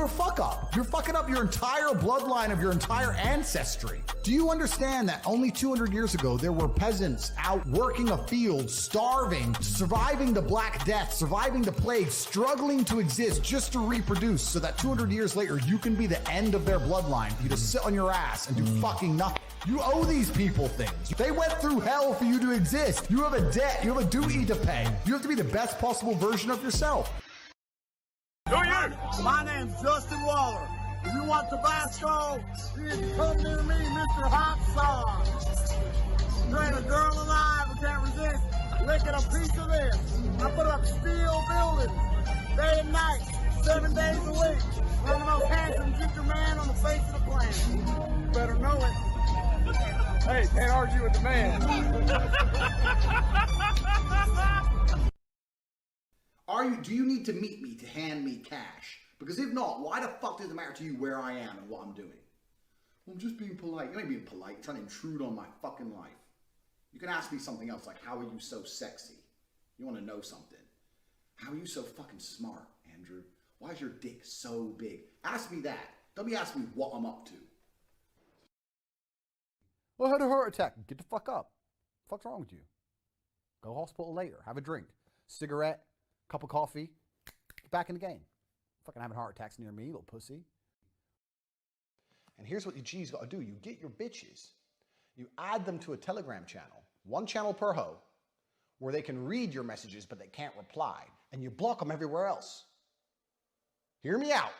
a fuck up. You're fucking up your entire bloodline of your entire ancestry. Do you understand that only 200 years ago, there were peasants out working a field, starving, surviving the Black Death, surviving the plague, struggling to exist just to reproduce so that 200 years later, you can be the end of their bloodline. You just sit on your ass and do fucking nothing. You owe these people things. They went through hell for you to exist. You have a debt. You have a duty to pay. You have to be the best possible version of yourself. Who are you? My name's Justin Waller. If you want Tabasco, you can come near me, Mr. Hot Sauce. You ain't a girl alive who can't resist licking a piece of this. I put up steel buildings, day and night, 7 days a week. I'm the most handsome ginger man on the face of the planet. You better know it. Hey, can't argue with the man. Do you need to meet me to hand me cash? Because if not, why the fuck does it matter to you where I am and what I'm doing? Well, I'm just being polite. You ain't being polite. You're trying to intrude on my fucking life. You can ask me something else, like, how are you so sexy? You want to know something. How are you so fucking smart, Andrew? Why is your dick so big? Ask me that. Don't be asking me what I'm up to. Well, I had a heart attack. Get the fuck up. What the fuck's wrong with you? Go to hospital later. Have a drink. Cigarette. Cup of coffee. Get back in the game. Fucking having heart attacks near me, little pussy. And here's what you G's got to do. You get your bitches. You add them to a Telegram channel. 1 channel per hoe. Where they can read your messages, but they can't reply. And you block them everywhere else. Hear me out.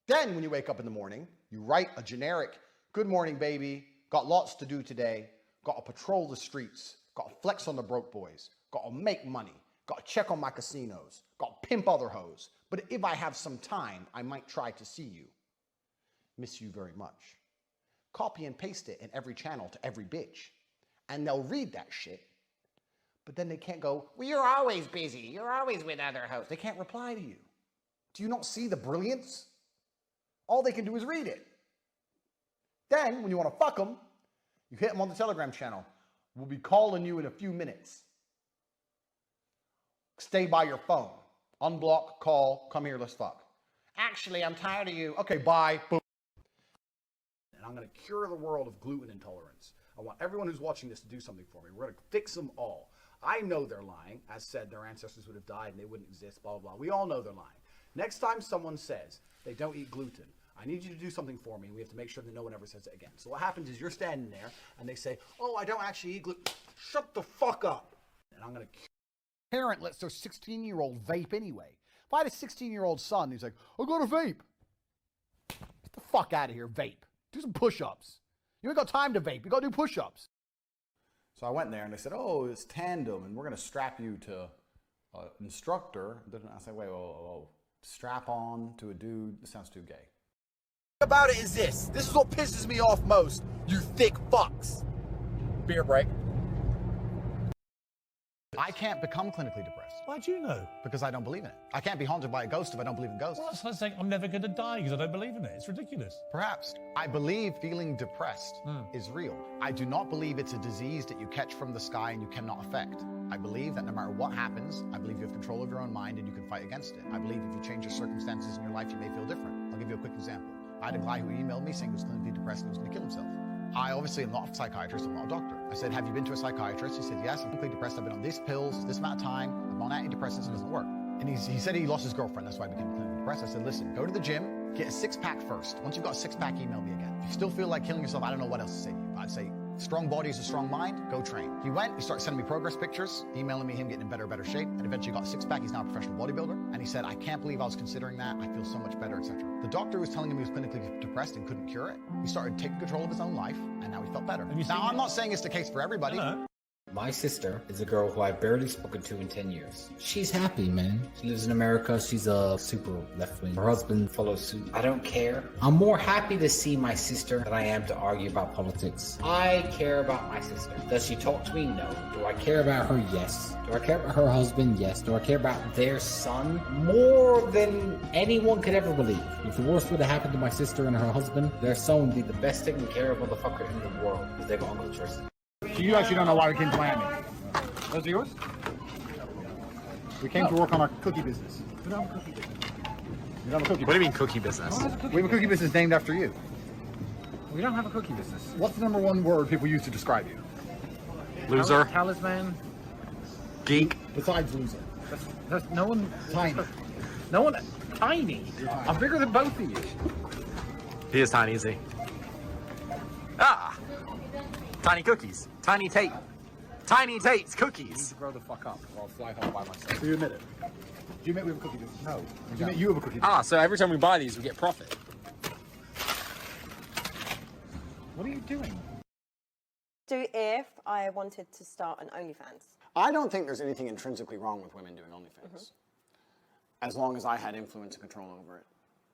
Then when you wake up in the morning, you write a generic, good morning, baby. Got lots to do today. Got to patrol the streets. Got to flex on the broke boys. Got to make money. Got to check on my casinos. Got to pimp other hoes. But if I have some time, I might try to see you. Miss you very much. Copy and paste it in every channel to every bitch. And they'll read that shit. But then they can't go, well, you're always busy. You're always with other hoes. They can't reply to you. Do you not see the brilliance? All they can do is read it. Then, when you want to fuck them, you hit them on the Telegram channel. We'll be calling you in a few minutes. Stay by your phone. Unblock, call, come here, let's fuck. Actually, I'm tired of you. Okay, bye. Boom. And I'm going to cure the world of gluten intolerance. I want everyone who's watching this to do something for me. We're going to fix them all. I know they're lying. As said, their ancestors would have died and they wouldn't exist, blah, blah, blah. We all know they're lying. Next time someone says they don't eat gluten, I need you to do something for me, and we have to make sure that no one ever says it again. So what happens is you're standing there, and they say, oh, I don't actually eat gluten. Shut the fuck up. And I'm going to... Parent lets their 16-year-old vape anyway. If I had a 16-year-old son who's like, I got a vape. Get the fuck out of here, vape. Do some push-ups. You ain't got time to vape. You got to do push-ups. So I went there, and they said, oh, it's tandem, and we're going to strap you to an instructor. And I said, wait, whoa. Strap on to a dude? This sounds too gay. About it is this. This is what pisses me off most. You thick fucks. Beer break. I can't become clinically depressed. Why do you know? Because I don't believe in it. I can't be haunted by a ghost if I don't believe in ghosts. Well, that's like saying I'm never going to die because I don't believe in it. It's ridiculous. Perhaps. I believe feeling depressed is real. I do not believe it's a disease that you catch from the sky and you cannot affect. I believe that no matter what happens, I believe you have control of your own mind and you can fight against it. I believe if you change your circumstances in your life, you may feel different. I'll give you a quick example. I had a guy who emailed me saying he was clinically depressed and he was going to kill himself. I obviously am not a psychiatrist, I'm not a doctor. I said, have you been to a psychiatrist? He said, yes, I'm clinically depressed. I've been on these pills, this amount of time. I'm on antidepressants, it doesn't work. And he said he lost his girlfriend, that's why I became clinically depressed. I said, listen, go to the gym, get a 6-pack first. Once you've got a 6-pack, email me again. If you still feel like killing yourself, I don't know what else to say to you. I'd say, strong body is a strong mind, go train. He went, he started sending me progress pictures, emailing me him getting in better shape, and eventually got a 6-pack. He's now a professional bodybuilder. And he said, I can't believe I was considering that. I feel so much better, etc. The doctor was telling him he was clinically depressed and couldn't cure it. He started taking control of his own life, and now he felt better. Now, I'm not saying it's the case for everybody. No. My sister is a girl who I've barely spoken to in 10 years. She's happy, man. She lives in America. She's a super left-wing. Her husband follows suit. I don't care. I'm more happy to see my sister than I am to argue about politics. I care about my sister. Does she talk to me? No. Do I care about her? Yes. Do I care about her husband? Yes. Do I care about their son? More than anyone could ever believe. If the worst would have happened to my sister and her husband, their son would be the best taken care of motherfucker in the world because they got Uncle Tristan. So you actually don't know why we came to Miami? Those are yours? We came to work on our cookie business. We don't have a cookie business. We don't have a cookie What do you mean cookie business? We have a cookie business named after you. We don't have a cookie business. What's the number one word people use to describe you? Loser. Talisman. Geek. Besides loser. That's no one. Tiny. No one. Tiny. I'm bigger than both of you. He is tiny, is he? Ah! Tiny cookies. Tiny Tate. Tiny Tate's cookies. Grow the fuck up, or I'll fly home by myself. So you admit it? Do you admit we have a cookie business? No. Do you admit you have a cookie business? Ah, so every time we buy these, we get profit. What are you doing? Do if I wanted to start an OnlyFans? I don't think there's anything intrinsically wrong with women doing OnlyFans. As long as I had influence and control over it.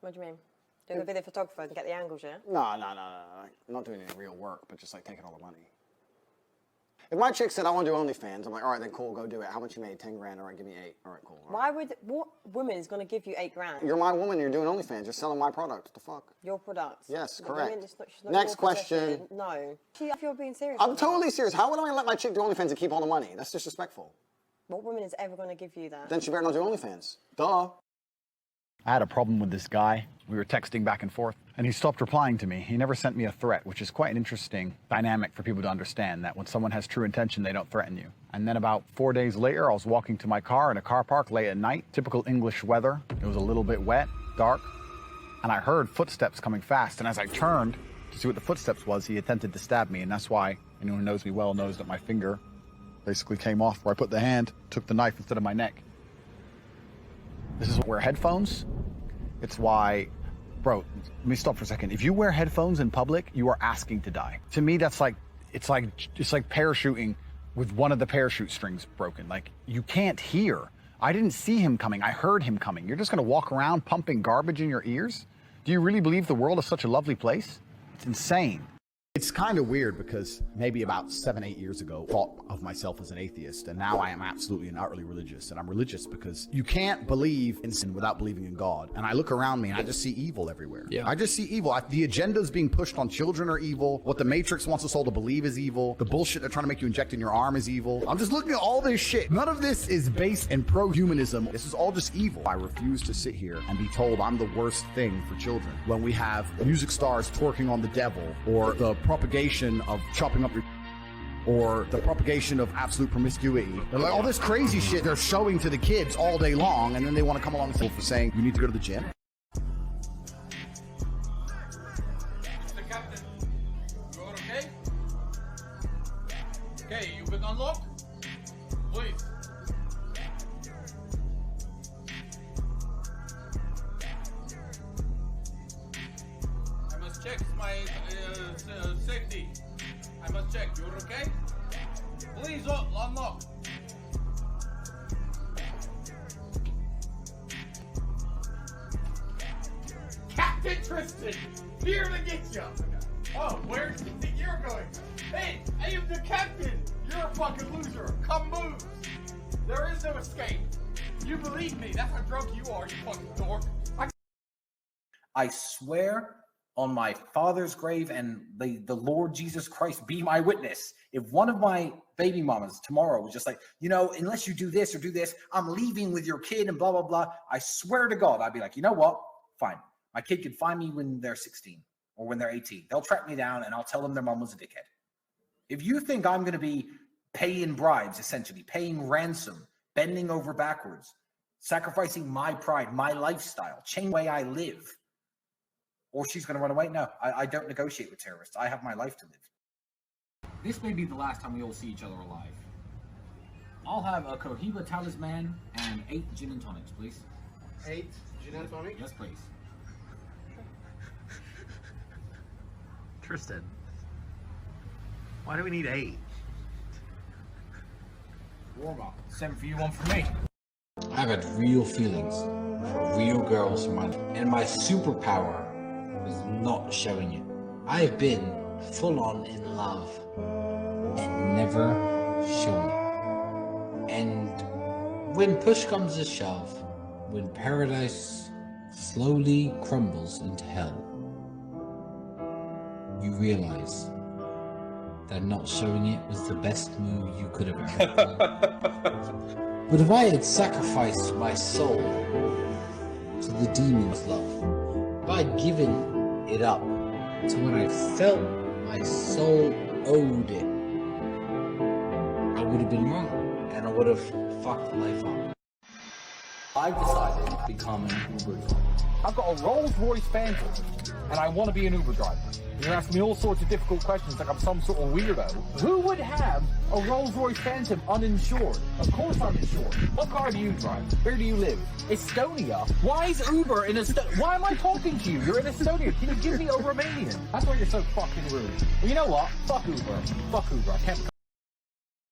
What do you mean? Doing a video photographer and get the angles, yeah? No. I'm not doing any real work, but just like taking all the money. If my chick said, I want to do OnlyFans, I'm like, all right, then cool, go do it. How much you made? 10 grand. All right, give me 8. All right, cool. All right. What woman is going to give you 8 grand? You're my woman, you're doing OnlyFans. You're selling my product. What the fuck? Your product? Yes, But correct. women, it's not- she's not Next your question. possession. No. If you're being serious. I'm about totally serious. How would I let my chick do OnlyFans and keep all the money? That's disrespectful. it, what woman is ever going to give you that? Then she better not do OnlyFans. Duh. I had a problem with this guy. We were texting back and forth, and he stopped replying to me. He never sent me a threat, which is quite an interesting dynamic for people to understand, that when someone has true intention, they don't threaten you. And then about 4 days later, I was walking to my car in a car park late at night, typical English weather. It was a little bit wet, dark, and I heard footsteps coming fast. And as I turned to see what the footsteps was, he attempted to stab me, and that's why anyone who knows me well knows that my finger basically came off where I put the hand, took the knife instead of my neck. This is where headphones, it's why, bro, let me stop for a second. If you wear headphones in public, you are asking to die. To me, that's like, it's like parachuting with one of the parachute strings broken. Like, you can't hear. I didn't see him coming, I heard him coming. You're just gonna walk around pumping garbage in your ears? Do you really believe the world is such a lovely place? It's insane. It's kind of weird because maybe about 7-8 years ago, I thought of myself as an atheist, and now I am absolutely and utterly religious. And I'm religious because you can't believe in sin without believing in God. And I look around me and I just see evil everywhere. Yeah. I just see evil. The agendas being pushed on children are evil. What the Matrix wants us all to believe is evil. The bullshit they're trying to make you inject in your arm is evil. I'm just looking at all this shit. None of this is based in pro-humanism. This is all just evil. I refuse to sit here and be told I'm the worst thing for children when we have music stars twerking on the devil, or the propagation of chopping up your, or the propagation of absolute promiscuity. They're like all this crazy shit they're showing to the kids all day long, and then they want to come along and say for saying you need to go to the gym. Mr. Captain, you are okay? Okay, you been unlocked? Please. I must check my safety. I must check. You're okay? Please unlock. Captain Tristan, here to get you. Oh, where do you think you're going? Hey, I am the captain. You're a fucking loser. Come move. There is no escape. You believe me. That's how drunk you are, you fucking dork. I swear on my father's grave and the Lord Jesus Christ be my witness. If one of my baby mamas tomorrow was just like, you know, unless you do this or do this, I'm leaving with your kid and blah, blah, blah. I swear to God, I'd be like, you know what? Fine. My kid can find me when they're 16 or when they're 18. They'll track me down and I'll tell them their mom was a dickhead. If you think I'm going to be paying bribes, essentially, paying ransom, bending over backwards, sacrificing my pride, my lifestyle, changing the way I live, or she's going to run away. No, I don't negotiate with terrorists. I have my life to live. This may be the last time we all see each other alive. I'll have a Cohiba Talisman and 8 gin and tonics, please. 8 gin and tonic? Yes, please. Tristan, why do we need 8? Warm up. 7 for you, 1 for me. I've had real feelings for real girls in my life, and my superpower was not showing it. I've been full on in love and never shown it. And when push comes to shove, when paradise slowly crumbles into hell, you realize that not showing it was the best move you could have ever done. But if I had sacrificed my soul to the demon's love. If I'd given it up to when I felt my soul owed it, I would have been wrong, and I would have fucked life up. I've decided to become an Uber driver. I've got a Rolls-Royce Phantom, and I want to be an Uber driver. You're asking me all sorts of difficult questions like I'm some sort of weirdo. Who would have a Rolls-Royce Phantom uninsured? Of course I'm insured. What car do you drive? Where do you live? Estonia? Why is Uber in Estonia? Why am I talking to you? You're in Estonia. Can you give me a Romanian? That's why you're so fucking rude. Well, you know what? Fuck Uber. Fuck Uber. I can't